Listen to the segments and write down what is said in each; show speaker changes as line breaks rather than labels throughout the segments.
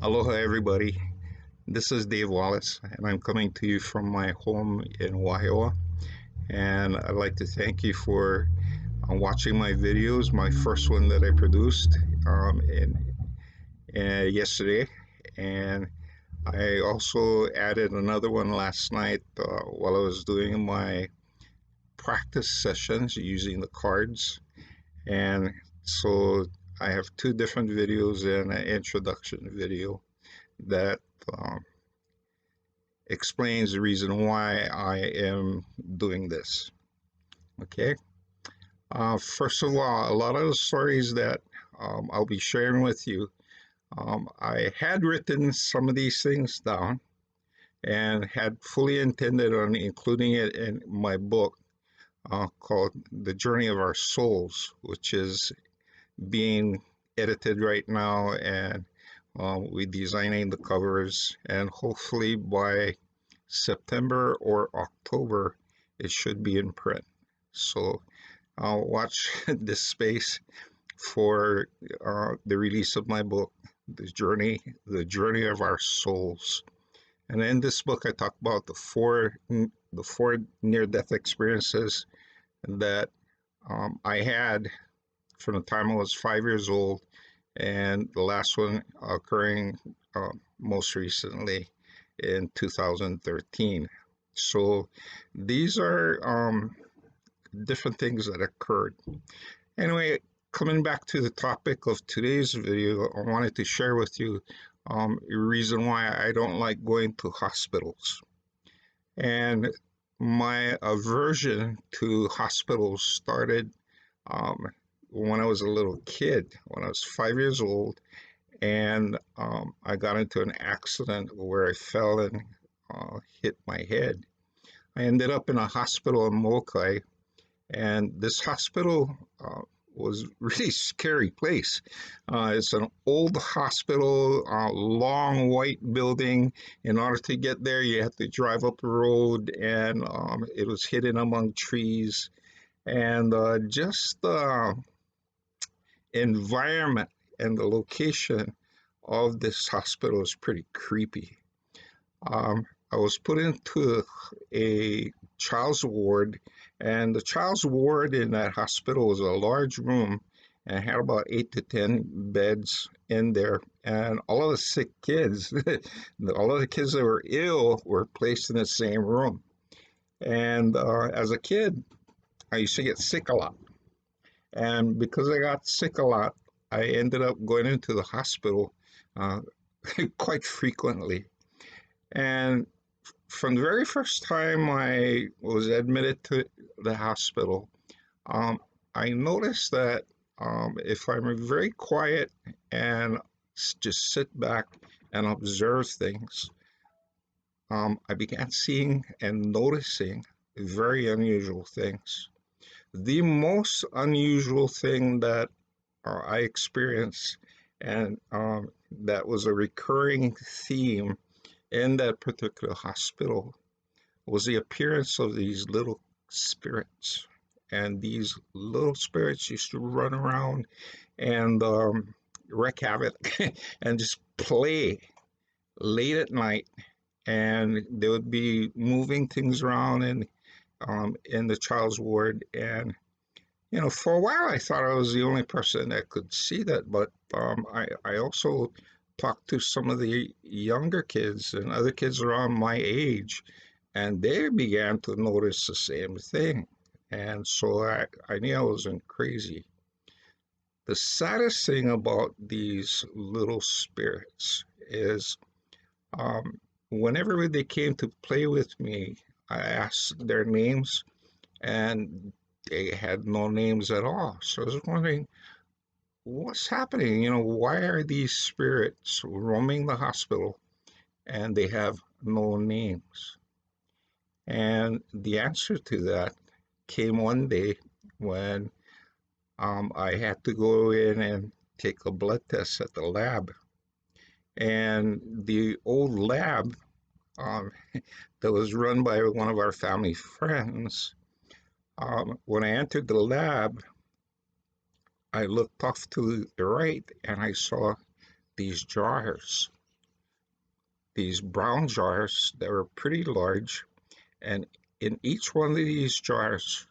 Aloha, everybody. This is Dave Wallace, and I'm coming to you from my home in Waiawa. And I'd like to thank you for watching my videos. My first one that I produced yesterday, and I also added another one last night while I was doing my practice sessions using the cards. And so I have two different videos and an introduction video that explains the reason why I am doing this. Okay. First of all, a lot of the stories that I'll be sharing with you, I had written some of these things down and had fully intended on including it in my book called The Journey of Our Souls, which is being edited right now, and we're designing the covers, and hopefully by September or October, it should be in print. So I'll watch this space for the release of my book, The Journey of Our Souls. And in this book, I talk about the four near-death experiences that I had from the time I was 5 years old, and the last one occurring most recently in 2013. So these are different things that occurred. Anyway, coming back to the topic of today's video, I wanted to share with you a reason why I don't like going to hospitals. And my aversion to hospitals started when I was a little kid, when I was 5 years old, and I got into an accident where I fell and hit my head. I ended up in a hospital in Molokai, and this hospital was a really scary place. It's an old hospital, long white building. In order to get there, you have to drive up the road, and it was hidden among trees. And just the environment and the location of this hospital is pretty creepy. I was put into a child's ward, and the child's ward in that hospital was a large room and had about 8 to 10 beds in there. And all of the sick kids, all of the kids that were ill, were placed in the same room. And as a kid, I used to get sick a lot. And because I got sick a lot, I ended up going into the hospital uh, quite frequently. And from the very first time I was admitted to the hospital, um, I noticed that if I'm very quiet and just sit back and observe things, I began seeing and noticing very unusual things. The most unusual thing that I experienced, and that was a recurring theme in that particular hospital, was the appearance of these little spirits. And these little spirits used to run around and wreak havoc and just play late at night. And they would be moving things around in the child's ward. And, for a while I thought I was the only person that could see that. But I also talked to some of the younger kids and other kids around my age, and they began to notice the same thing. And so I knew I wasn't crazy. The saddest thing about these little spirits is whenever they came to play with me, I asked their names, and they had no names at all. So I was wondering, what's happening? Why are these spirits roaming the hospital and they have no names? And the answer to that came one day when I had to go in and take a blood test at the lab. And the old lab um, that was run by one of our family friends, when I entered the lab, I looked off to the right and I saw these jars. these brown jars that were pretty large, and in each one of these jars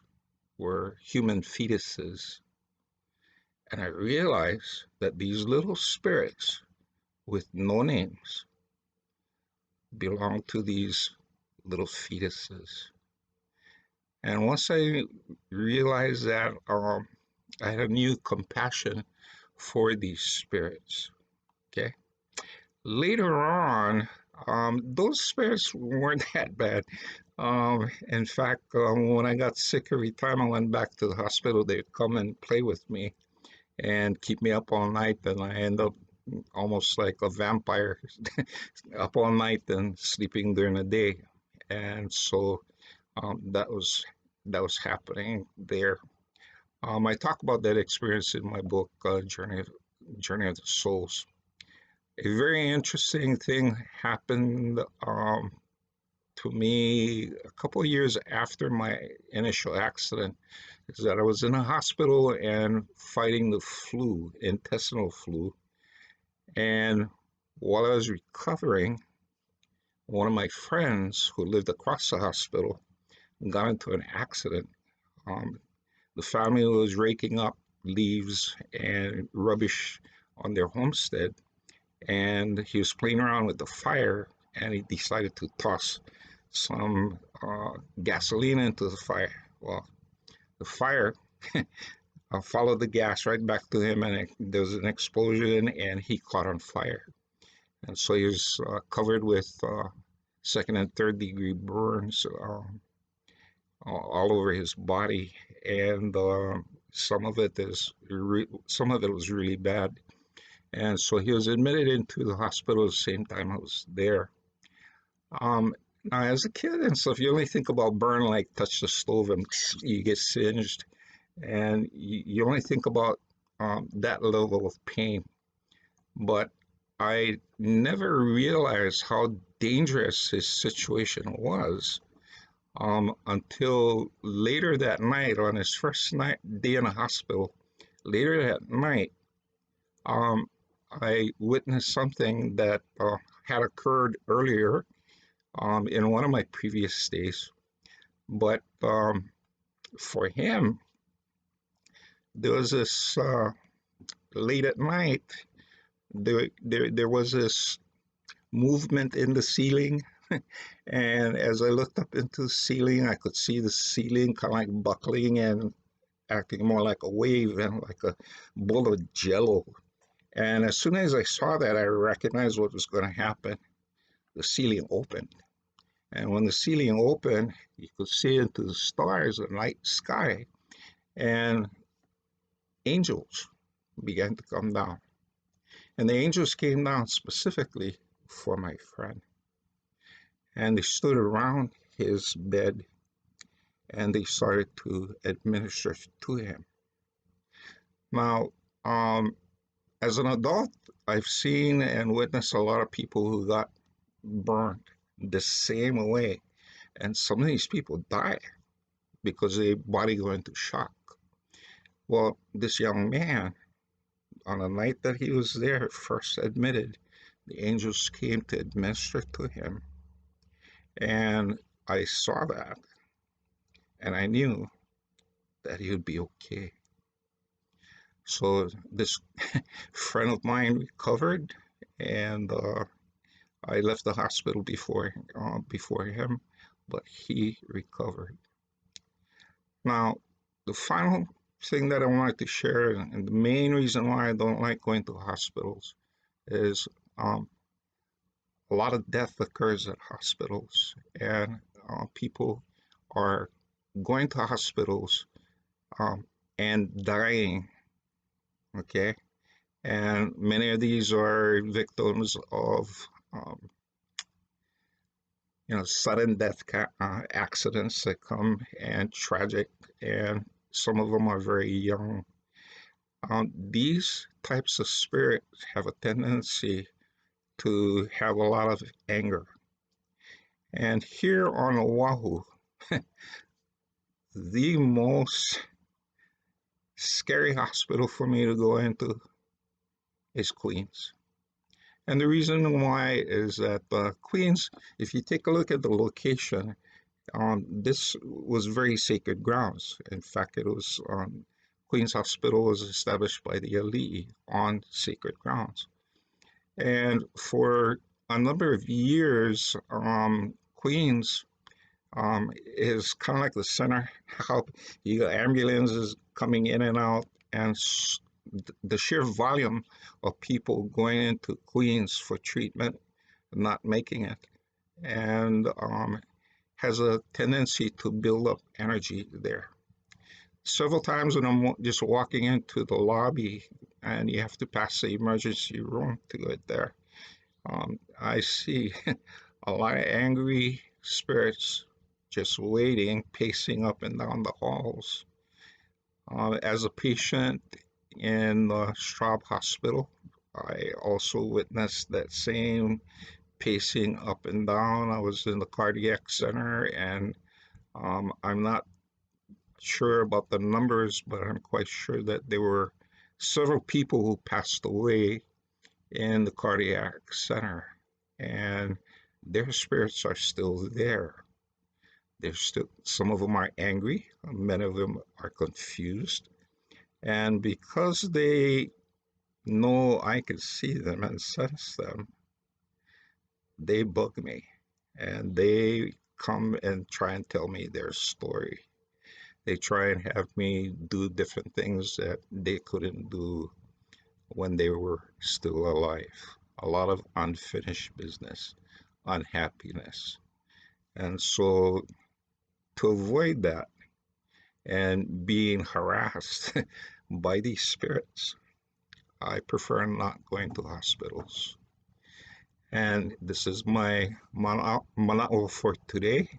were human fetuses. And I realized that these little spirits with no names belonged to these little fetuses. And once I realized that, I had a new compassion for these spirits. Okay. Later on, those spirits weren't that bad. In fact, when I got sick every time I went back to the hospital, they'd come and play with me and keep me up all night. And I end up almost like a vampire, up all night and sleeping during the day. And so that was happening there. I talk about that experience in my book, Journey of the Souls. A very interesting thing happened to me a couple of years after my initial accident. Is that I was in a hospital and fighting the flu, intestinal flu, and while I was recovering, one of my friends who lived across the hospital got into an accident. Um, the family was raking up leaves and rubbish on their homestead, and he was playing around with the fire, and he decided to toss some gasoline into the fire. Well, the fire followed the gas right back to him, and there was an explosion, and he caught on fire. And so he was covered with second and third degree burns all over his body, and some of it was really bad. And so he was admitted into the hospital at the same time I was there. Now, as a kid and stuff, you only think about burn, like touch the stove and you get singed, and you only think about that level of pain. But I never realized how dangerous his situation was until later that night, on his day in the hospital. Later that night, um, I witnessed something that had occurred earlier in one of my previous stays. But for him, there was this late at night, there was this movement in the ceiling. And as I looked up into the ceiling, I could see the ceiling kind of like buckling and acting more like a wave and like a bowl of jello. And as soon as I saw that, I recognized what was going to happen. The ceiling opened. And when the ceiling opened, you could see into the stars and night sky, and angels began to come down. And the angels came down specifically for my friend. And they stood around his bed and they started to administer to him. Now, as an adult, I've seen and witnessed a lot of people who got burned the same way. And some of these people die because their body go into shock. Well, this young man, on the night that he was there, first admitted, the angels came to administer to him. And I saw that, and I knew that he would be okay. So this friend of mine recovered, and I left the hospital before him, but he recovered. Now, the final thing that I wanted to share, and the main reason why I don't like going to hospitals, is a lot of death occurs at hospitals, and people are going to hospitals um, and dying. Okay, and many of these are victims of um, sudden death accidents that come and tragic, and some of them are very young. These types of spirits have a tendency to have a lot of anger. And here on Oahu, the most scary hospital for me to go into is Queens. And the reason why is that Queens, if you take a look at the location, this was very sacred grounds. In fact, it was Queens Hospital was established by the elite on sacred grounds. And for a number of years, Queens is kind of like the center. How you got ambulances coming in and out, and the sheer volume of people going into Queens for treatment, not making it, and has a tendency to build up energy there. Several times when I'm just walking into the lobby and you have to pass the emergency room to get there, I see a lot of angry spirits just waiting, pacing up and down the halls. As a patient in the Straub Hospital, I also witnessed that same pacing up and down. I was in the cardiac center, and I'm not sure about the numbers, but I'm quite sure that there were several people who passed away in the cardiac center, and their spirits are still there. There's still some of them are angry, many of them are confused, and because they know I can see them and sense them, they bug me, and they come and try and tell me their story. They try and have me do different things that they couldn't do when they were still alive. A lot of unfinished business, unhappiness. And so to avoid that and being harassed by these spirits, I prefer not going to hospitals. And this is my manao for today.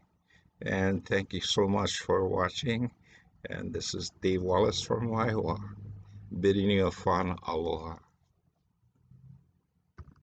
And thank you so much for watching. And this is Dave Wallace from Waiwa, bidding you a fun aloha.